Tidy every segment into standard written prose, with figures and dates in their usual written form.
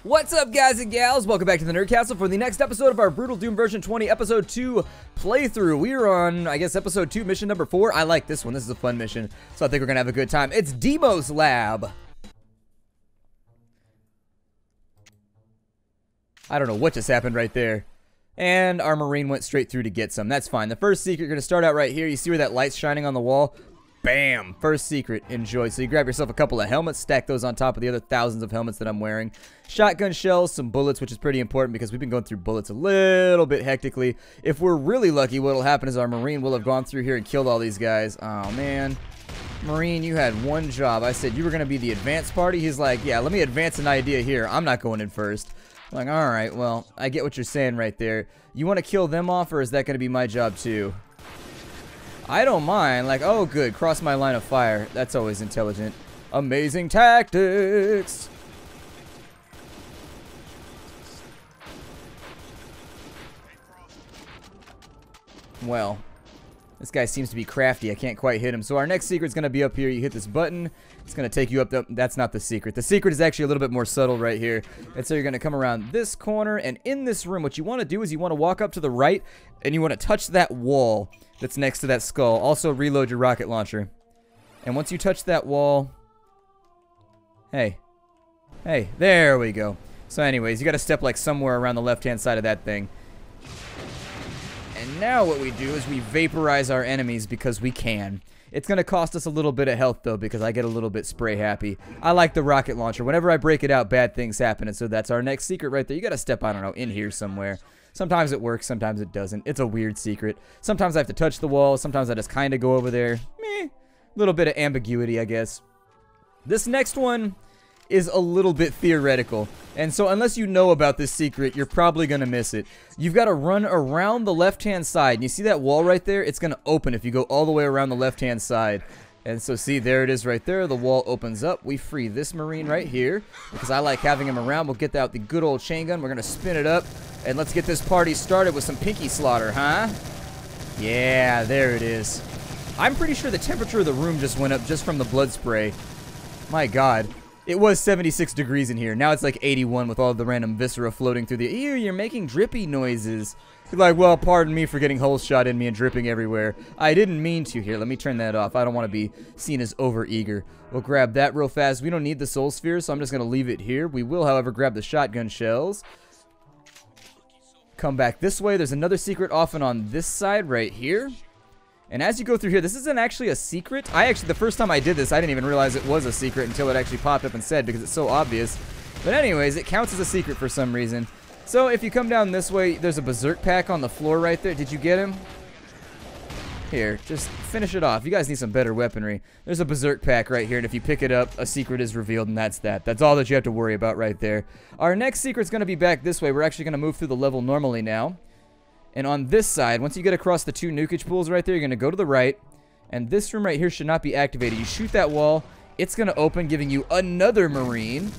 What's up, guys and gals? Welcome back to the Nerd Castle for the next episode of our Brutal Doom version 20 episode 2 playthrough. We are on, I guess, episode 2, mission number 4. I like this one. This is a fun mission, so I think we're gonna have a good time. It's Deimos Lab. I don't know what just happened right there. And our Marine went straight through to get some. That's fine. The first secret, you're gonna start out right here. You see where that light's shining on the wall? Bam! First secret. Enjoy. So you grab yourself a couple of helmets, stack those on top of the other thousands of helmets that I'm wearing. Shotgun shells, some bullets, which is pretty important because we've been going through bullets a little bit hectically. If we're really lucky, what'll happen is our Marine will have gone through here and killed all these guys. Oh, man. Marine, you had one job. I said you were going to be the advanced party. He's like, yeah, let me advance an idea here. I'm not going in first. I'm like, all right, well, I get what you're saying right there. You want to kill them off, or is that going to be my job too? I don't mind. Like, oh, good. Cross my line of fire. That's always intelligent. Amazing tactics. Well, this guy seems to be crafty. I can't quite hit him. So our next secret's going to be up here. You hit this button. It's going to take you up the... That's not the secret. The secret is actually a little bit more subtle right here. And so you're going to come around this corner. And in this room, what you want to do is you want to walk up to the right. And you want to touch that wall that's next to that skull. Also, reload your rocket launcher. And once you touch that wall... Hey, there we go. So anyways, you got to step like somewhere around the left-hand side of that thing. And now what we do is we vaporize our enemies because we can. It's going to cost us a little bit of health, though, because I get a little bit spray happy. I like the rocket launcher. Whenever I break it out, bad things happen. And so that's our next secret right there. You got to step, I don't know, in here somewhere. Sometimes it works, sometimes it doesn't. It's a weird secret. Sometimes I have to touch the wall. Sometimes I just kind of go over there. Meh. Little bit of ambiguity, I guess. This next one is a little bit theoretical. And so unless you know about this secret, you're probably going to miss it. You've got to run around the left-hand side. And you see that wall right there? It's going to open if you go all the way around the left-hand side. And so see, there it is right there. The wall opens up. We free this Marine right here because I like having him around. We'll get out the good old chain gun. We're going to spin it up. And let's get this party started with some pinky slaughter, huh? Yeah, there it is. I'm pretty sure the temperature of the room just went up just from the blood spray. My God. It was 76 degrees in here. Now it's like 81 with all of the random viscera floating through the... Ew, you're making drippy noises. You're like, well, pardon me for getting holes shot in me and dripping everywhere. I didn't mean to. Here, let me turn that off. I don't want to be seen as over-eager. We'll grab that real fast. We don't need the soul sphere, so I'm just going to leave it here. We will, however, grab the shotgun shells. Come back this way. There's another secret off and on this side right here. And as you go through here, this isn't actually a secret. The first time I did this, I didn't even realize it was a secret until it actually popped up and said, because it's so obvious. But anyways, it counts as a secret for some reason. So if you come down this way, there's a berserk pack on the floor right there. Did you get him? Here, just finish it off. You guys need some better weaponry. There's a berserk pack right here, and if you pick it up, a secret is revealed, and that's that. That's all that you have to worry about right there. Our next secret's going to be back this way. We're actually going to move through the level normally now. And on this side, once you get across the two nukage pools right there, you're going to go to the right. And this room right here should not be activated. You shoot that wall, it's going to open, giving you another Marine.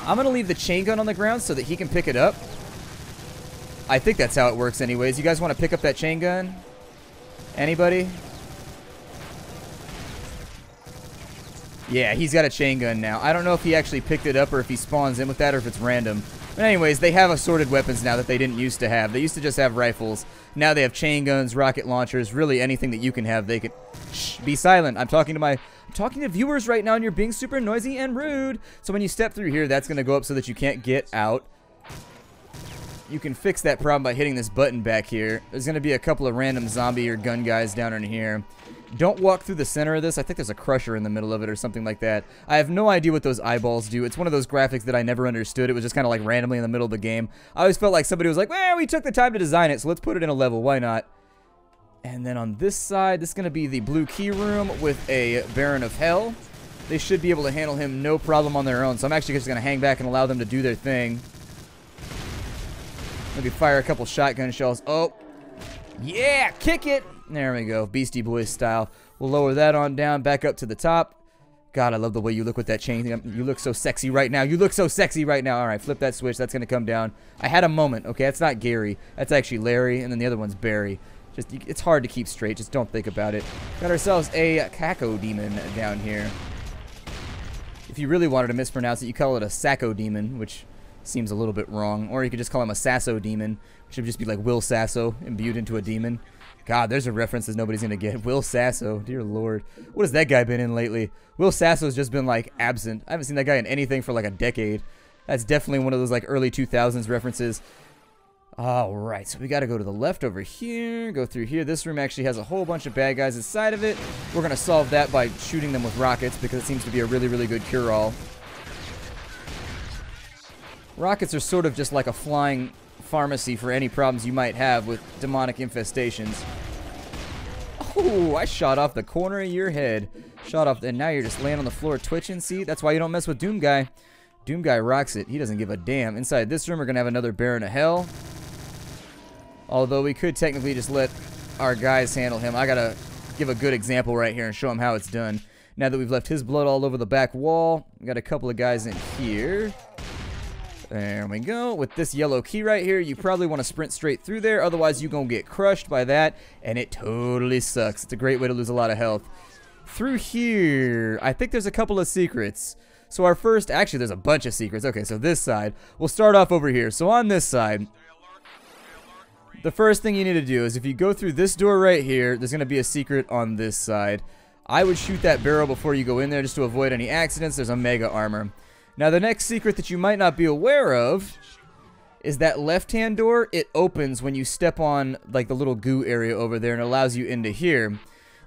I'm going to leave the chain gun on the ground so that he can pick it up. I think that's how it works anyways. You guys want to pick up that chain gun? Anybody? Yeah, he's got a chain gun now. I don't know if he actually picked it up or if he spawns in with that or if it's random. But anyways, they have assorted weapons now that they didn't used to have. They used to just have rifles. Now they have chain guns, rocket launchers, really anything that you can have. They can... Shh, be silent. I'm talking to viewers right now, and you're being super noisy and rude. So when you step through here, that's going to go up so that you can't get out. You can fix that problem by hitting this button back here. There's going to be a couple of random zombie or gun guys down in here. Don't walk through the center of this. I think there's a crusher in the middle of it or something like that. I have no idea what those eyeballs do. It's one of those graphics that I never understood. It was just kind of like randomly in the middle of the game. I always felt like somebody was like, well, we took the time to design it, so let's put it in a level. Why not? And then on this side, this is going to be the blue key room with a Baron of Hell. They should be able to handle him no problem on their own, so I'm actually just going to hang back and allow them to do their thing. Maybe fire a couple shotgun shells. Oh, yeah, kick it. There we go, Beastie Boys style. We'll lower that on down, back up to the top. God, I love the way you look with that chain. You look so sexy right now. You look so sexy right now. All right, flip that switch. That's going to come down. I had a moment, okay? That's not Gary. That's actually Larry, and then the other one's Barry. Just, it's hard to keep straight. Just don't think about it. Got ourselves a Caco demon down here. If you really wanted to mispronounce it, you call it a Sacco demon, which Seems a little bit wrong. Or you could just call him a Sasso demon, which would just be like Will Sasso imbued into a demon. God, there's a reference that nobody's going to get. Will Sasso. Dear Lord. What has that guy been in lately? Will Sasso's just been, like, absent. I haven't seen that guy in anything for, like, a decade. That's definitely one of those, like, early 2000s references. Alright, so we got to go to the left over here. Go through here. This room actually has a whole bunch of bad guys inside of it. We're going to solve that by shooting them with rockets because it seems to be a really, really good cure-all. Rockets are sort of just like a flying pharmacy for any problems you might have with demonic infestations. Oh, I shot off the corner of your head. Shot off, and now you're just laying on the floor twitching. See, that's why you don't mess with Doom Guy. Doom Guy rocks it. He doesn't give a damn. Inside this room, we're going to have another Baron of Hell. Although we could technically just let our guys handle him. I got to give a good example right here and show him how it's done. Now that we've left his blood all over the back wall, we got a couple of guys in here. There we go. With this yellow key right here, you probably want to sprint straight through there. Otherwise, you're going to get crushed by that, and it totally sucks. It's a great way to lose a lot of health. Through here, I think there's a couple of secrets. So our first, actually, there's a bunch of secrets. Okay, so this side. We'll start off over here. So on this side, the first thing you need to do is if you go through this door right here, there's going to be a secret on this side. I would shoot that barrel before you go in there just to avoid any accidents. There's a mega armor. Now, the next secret that you might not be aware of is that left-hand door. It opens when you step on, like, the little goo area over there and allows you into here.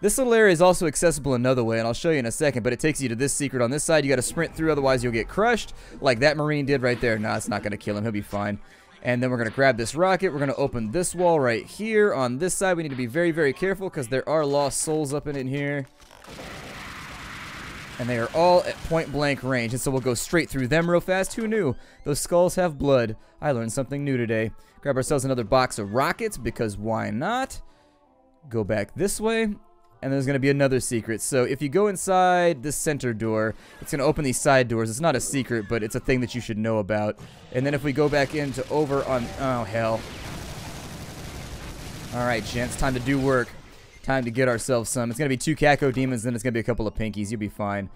This little area is also accessible another way, and I'll show you in a second, but it takes you to this secret on this side. You got to sprint through, otherwise you'll get crushed, like that Marine did right there. Nah, it's not going to kill him. He'll be fine. And then we're going to grab this rocket. We're going to open this wall right here. On this side, we need to be very, very careful because there are lost souls up in here. And they are all at point-blank range, and so we'll go straight through them real fast. Who knew? Those skulls have blood. I learned something new today. Grab ourselves another box of rockets, because why not? Go back this way, and there's going to be another secret. So if you go inside this center door, it's going to open these side doors. It's not a secret, but it's a thing that you should know about. And then if we go back into over on... Oh, hell. Alright, gents, time to do work. Time to get ourselves some. It's going to be 2 Caco demons, then it's going to be a couple of pinkies. You'll be fine.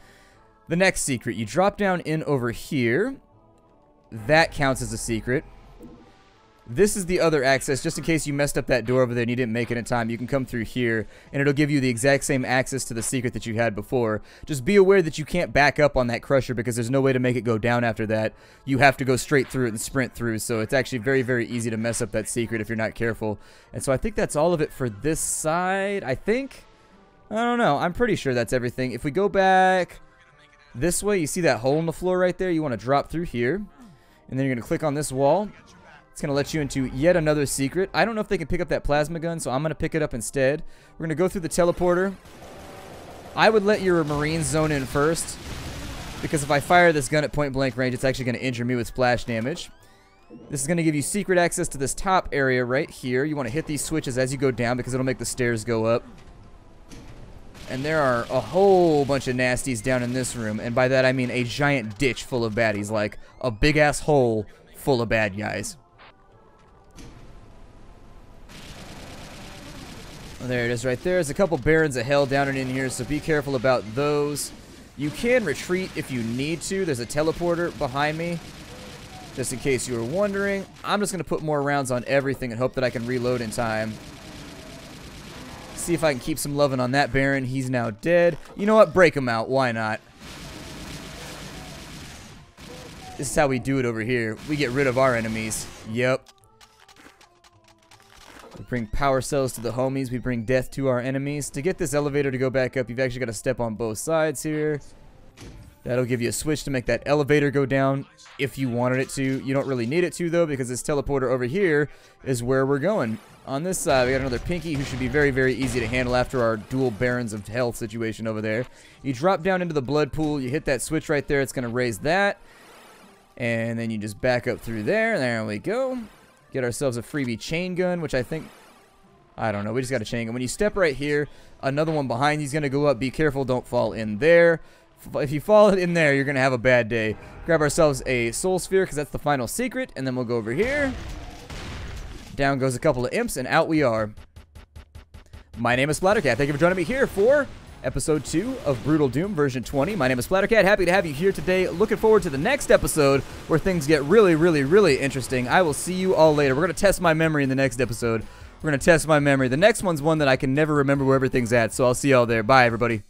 The next secret. You drop down in over here. That counts as a secret. This is the other access. Just in case you messed up that door over there and you didn't make it in time, you can come through here, and it'll give you the exact same access to the secret that you had before. Just be aware that you can't back up on that crusher because there's no way to make it go down after that. You have to go straight through it and sprint through, so it's actually very, very easy to mess up that secret if you're not careful. And so I think that's all of it for this side, I think? I don't know. I'm pretty sure that's everything. If we go back this way, you see that hole in the floor right there? You want to drop through here, and then you're going to click on this wall. It's going to let you into yet another secret. I don't know if they can pick up that plasma gun, so I'm going to pick it up instead. We're going to go through the teleporter. I would let your Marines zone in first, because if I fire this gun at point-blank range, it's actually going to injure me with splash damage. This is going to give you secret access to this top area right here. You want to hit these switches as you go down, because it'll make the stairs go up. And there are a whole bunch of nasties down in this room, and by that I mean a giant ditch full of baddies, like a big-ass hole full of bad guys. There it is right there. There's a couple Barons of Hell down and in here, so be careful about those. You can retreat if you need to. There's a teleporter behind me, just in case you were wondering. I'm just going to put more rounds on everything and hope that I can reload in time. See if I can keep some loving on that Baron. He's now dead. You know what? Break him out. Why not? This is how we do it over here. We get rid of our enemies. Yep. We bring power cells to the homies. We bring death to our enemies. To get this elevator to go back up, you've actually got to step on both sides here. That'll give you a switch to make that elevator go down if you wanted it to. You don't really need it to, though, because this teleporter over here is where we're going. On this side, we got another Pinky who should be very, very easy to handle after our dual Barons of Hell situation over there. You drop down into the blood pool. You hit that switch right there. It's going to raise that. And then you just back up through there. There we go. Get ourselves a freebie chain gun, which I think... I don't know. We just got a chain gun. When you step right here, another one behind you is going to go up. Be careful. Don't fall in there. If you fall in there, you're going to have a bad day. Grab ourselves a soul sphere because that's the final secret. And then we'll go over here. Down goes a couple of imps, and out we are. My name is Splattercat. Thank you for joining me here for episode 2 of Brutal Doom version 20. My name is Splattercat. Happy to have you here today. Looking forward to the next episode where things get really interesting. I will see you all later. We're going to test my memory in the next episode. We're going to test my memory. The next one's one that I can never remember where everything's at, so I'll see y'all there. Bye, everybody.